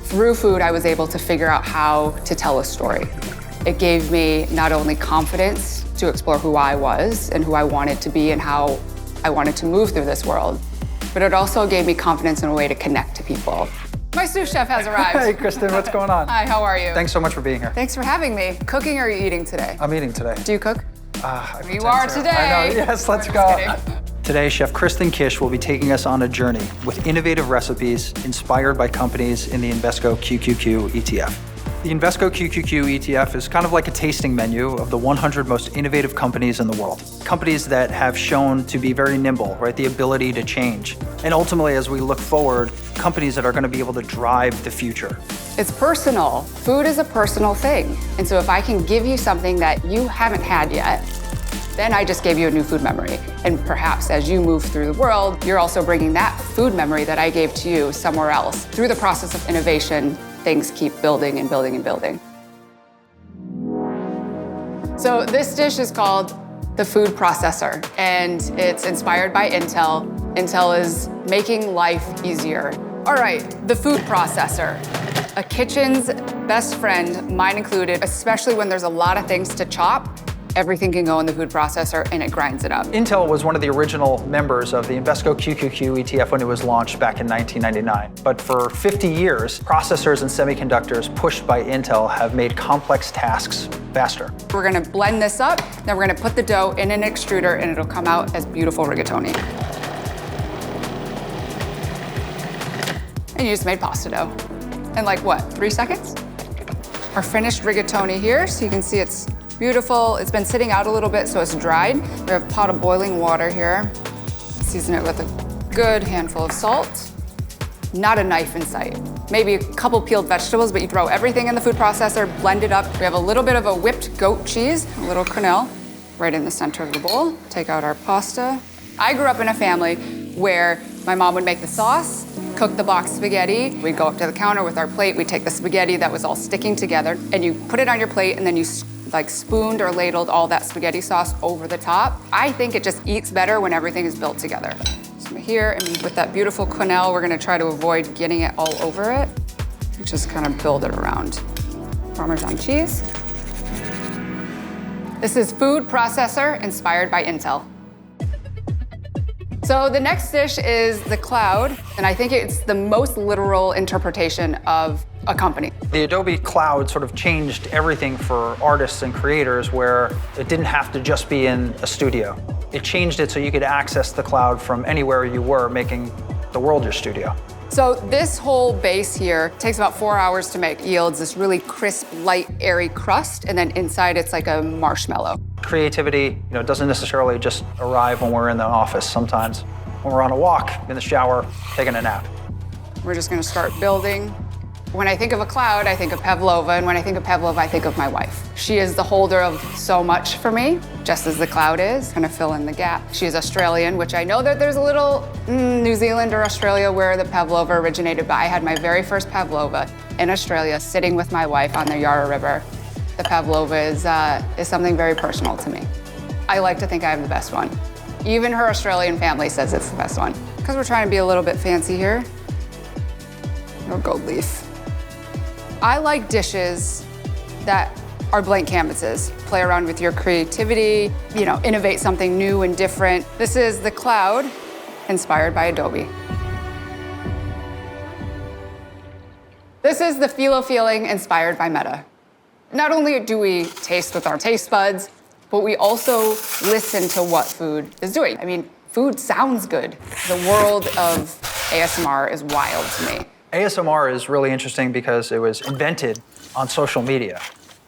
Through food, I was able to figure out how to tell a story. It gave me not only confidence to explore who I was and who I wanted to be and how I wanted to move through this world, but it also gave me confidence in a way to connect to people. My sous chef has arrived. Hey, Kristen, what's going on? Hi, how are you? Thanks so much for being here. Thanks for having me. Cooking or are you eating today? I'm eating today. Do you cook? You are today. I know, yes, let's I'm go. just kidding. Today, Chef Kristen Kish will be taking us on a journey with innovative recipes inspired by companies in the Invesco QQQ ETF. The Invesco QQQ ETF is kind of like a tasting menu of the 100 most innovative companies in the world. Companies that have shown to be very nimble, right? The ability to change. And ultimately, as we look forward, companies that are going to be able to drive the future. It's personal. Food is a personal thing. And so if I can give you something that you haven't had yet, then I just gave you a new food memory. And perhaps as you move through the world, you're also bringing that food memory that I gave to you somewhere else. Through the process of innovation, things keep building and building and building. So this dish is called the food processor, and it's inspired by Intel. Intel is making life easier. All right, the food processor. A kitchen's best friend, mine included, especially when there's a lot of things to chop. Everything can go in the food processor and it grinds it up. Intel was one of the original members of the Invesco QQQ ETF when it was launched back in 1999. But for 50 years, processors and semiconductors pushed by Intel have made complex tasks faster. We're gonna blend this up, then we're gonna put the dough in an extruder and it'll come out as beautiful rigatoni. And you just made pasta dough. In like what, 3 seconds? Our finished rigatoni here, so you can see it's beautiful. It's been sitting out a little bit, so it's dried. We have a pot of boiling water here. Season it with a good handful of salt. Not a knife in sight. Maybe a couple peeled vegetables, but you throw everything in the food processor, blend it up. We have a little bit of a whipped goat cheese, a little quenelle, right in the center of the bowl. Take out our pasta. I grew up in a family where my mom would make the sauce, cook the box spaghetti. We'd go up to the counter with our plate. We'd take the spaghetti that was all sticking together, and you put it on your plate, and then you like spooned or ladled all that spaghetti sauce over the top. I think it just eats better when everything is built together. So here, and with that beautiful quenelle, we're gonna try to avoid getting it all over it. Just kind of build it around. Parmesan cheese. This is food processor inspired by Intel. So the next dish is the cloud, and I think it's the most literal interpretation of a company. The Adobe Cloud sort of changed everything for artists and creators, where it didn't have to just be in a studio. It changed it so you could access the cloud from anywhere you were, making the world your studio. So this whole base here takes about 4 hours to make. Yields this really crisp, light, airy crust, and then inside it's like a marshmallow. Creativity, doesn't necessarily just arrive when we're in the office. Sometimes when we're on a walk, in the shower, taking a nap. We're just gonna start building. When I think of a cloud, I think of Pavlova, and when I think of Pavlova, I think of my wife. She is the holder of so much for me, just as the cloud is, kind of fill in the gap. She is Australian, which I know that there's a little New Zealand or Australia where the Pavlova originated, but I had my very first Pavlova in Australia, sitting with my wife on the Yarra River. The Pavlova is something very personal to me. I like to think I have the best one. Even her Australian family says it's the best one. Because we're trying to be a little bit fancy here, no gold leaf. I like dishes that are blank canvases. Play around with your creativity, innovate something new and different. This is the cloud, inspired by Adobe. This is the phyllo feeling, inspired by Meta. Not only do we taste with our taste buds, but we also listen to what food is doing. I mean, food sounds good. The world of ASMR is wild to me. ASMR is really interesting because it was invented on social media.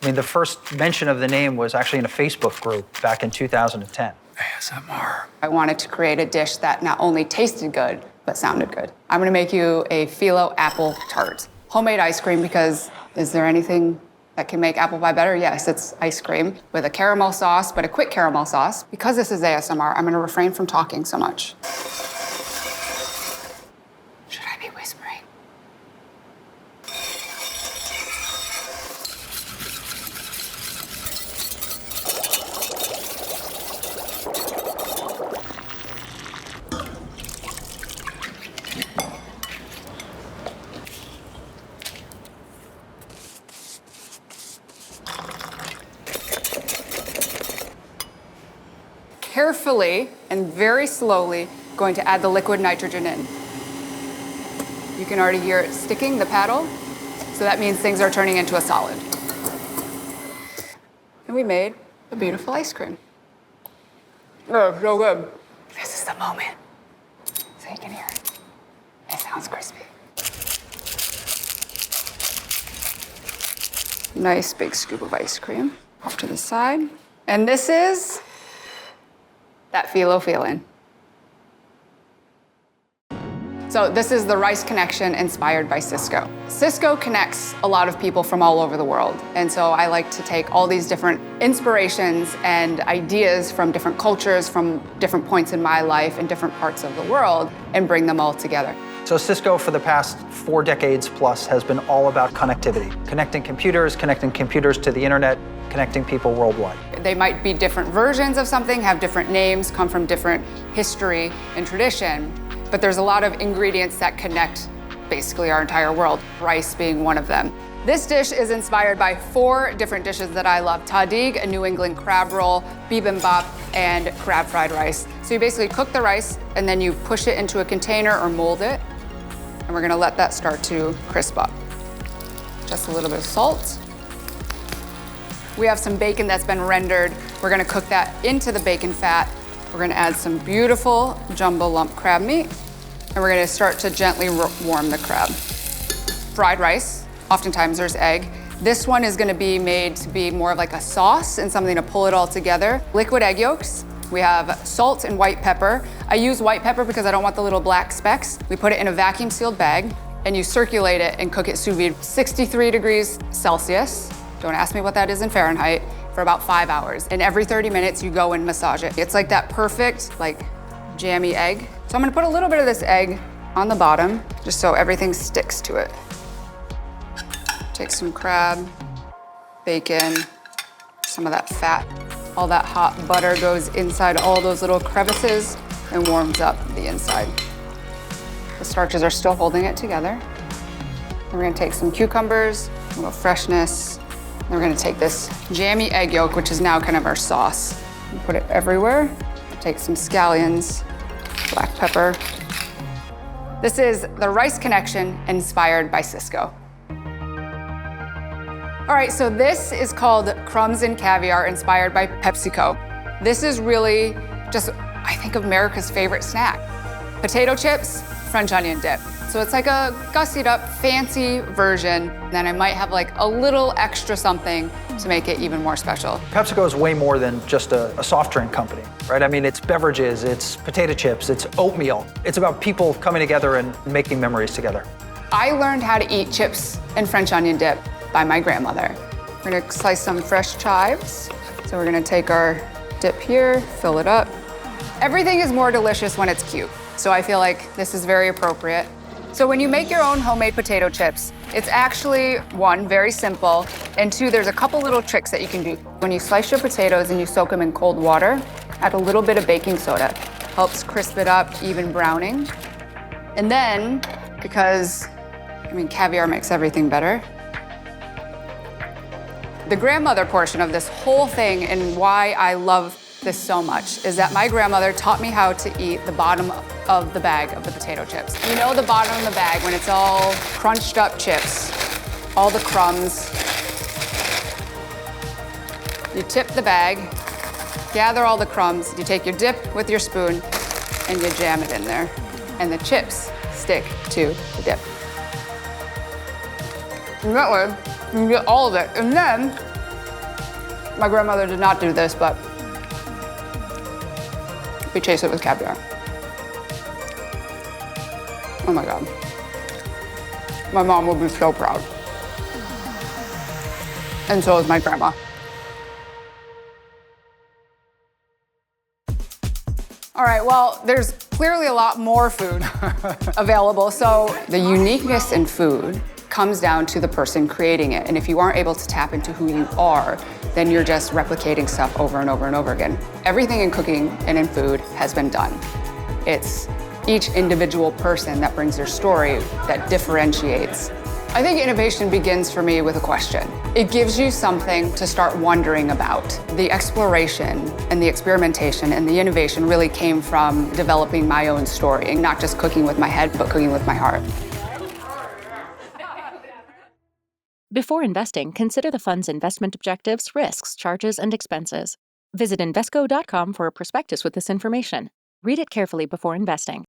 I mean, the first mention of the name was actually in a Facebook group back in 2010. ASMR. I wanted to create a dish that not only tasted good, but sounded good. I'm gonna make you a phyllo apple tart. Homemade ice cream, because is there anything that can make apple pie better? Yes, it's ice cream with a caramel sauce, but a quick caramel sauce. Because this is ASMR, I'm gonna refrain from talking so much. Should I be whispering? carefully and very slowly going to add the liquid nitrogen in. You can already hear it sticking, the paddle. So that means things are turning into a solid. And we made a beautiful ice cream. Oh, so good. This is the moment. So you can hear it. It sounds crispy. Nice big scoop of ice cream off to the side. And this is that phyllo feeling. So this is the Rice Connection inspired by Sysco. Sysco connects a lot of people from all over the world. And so I like to take all these different inspirations and ideas from different cultures, from different points in my life in different parts of the world, and bring them all together. So Sysco for the past 4 decades plus has been all about connectivity, connecting computers to the internet, connecting people worldwide. They might be different versions of something, have different names, come from different history and tradition, but there's a lot of ingredients that connect basically our entire world, rice being one of them. This dish is inspired by 4 different dishes that I love: tahdig, a New England crab roll, bibimbap, and crab fried rice. So you basically cook the rice and then you push it into a container or mold it, and we're gonna let that start to crisp up. Just a little bit of salt. We have some bacon that's been rendered. We're gonna cook that into the bacon fat. We're gonna add some beautiful jumbo lump crab meat, and we're gonna start to gently warm the crab. Fried rice, oftentimes there's egg. This one is gonna be made to be more of like a sauce and something to pull it all together. Liquid egg yolks. We have salt and white pepper. I use white pepper because I don't want the little black specks. We put it in a vacuum sealed bag and you circulate it and cook it sous vide 63 degrees Celsius. Don't ask me what that is in Fahrenheit, for about 5 hours. And every 30 minutes you go and massage it. It's like that perfect, like jammy egg. So I'm gonna put a little bit of this egg on the bottom, just so everything sticks to it. Take some crab, bacon, some of that fat. All that hot butter goes inside all those little crevices and warms up the inside. The starches are still holding it together. And we're gonna take some cucumbers, a little freshness. And we're gonna take this jammy egg yolk, which is now kind of our sauce, and put it everywhere. Take some scallions, black pepper. This is the Rice Connection inspired by Sysco. All right, so this is called Crumbs and Caviar inspired by PepsiCo. This is really just, I think, America's favorite snack. Potato chips, French onion dip. So it's like a gussied up, fancy version. Then I might have like a little extra something to make it even more special. PepsiCo is way more than just a soft drink company, right? I mean, it's beverages, it's potato chips, it's oatmeal. It's about people coming together and making memories together. I learned how to eat chips and French onion dip by my grandmother. We're gonna slice some fresh chives. So we're gonna take our dip here, fill it up. Everything is more delicious when it's cute. So I feel like this is very appropriate. So when you make your own homemade potato chips, it's actually, 1, very simple, and 2, there's a couple little tricks that you can do. When you slice your potatoes and you soak them in cold water, add a little bit of baking soda. Helps crisp it up, even browning. And then, because, caviar makes everything better, the grandmother portion of this whole thing and why I love this so much is that my grandmother taught me how to eat the bottom of the bag of the potato chips. You know the bottom of the bag when it's all crunched up chips, all the crumbs. You tip the bag, gather all the crumbs, you take your dip with your spoon and you jam it in there. And the chips stick to the dip. And that way, you can get all of it. And then, my grandmother did not do this, but we chase it with caviar. Oh my God. My mom would be so proud. And so is my grandma. All right, well, there's clearly a lot more food available. So the uniqueness in food comes down to the person creating it. And if you aren't able to tap into who you are, then you're just replicating stuff over and over and over again. Everything in cooking and in food has been done. It's each individual person that brings their story that differentiates I think innovation begins for me with a question. It gives you something to start wondering about. The exploration and the experimentation and the innovation really came from developing my own story, and not just cooking with my head, but cooking with my heart. Before investing, consider the fund's investment objectives, risks, charges, and expenses. Visit Invesco.com for a prospectus with this information. Read it carefully before investing.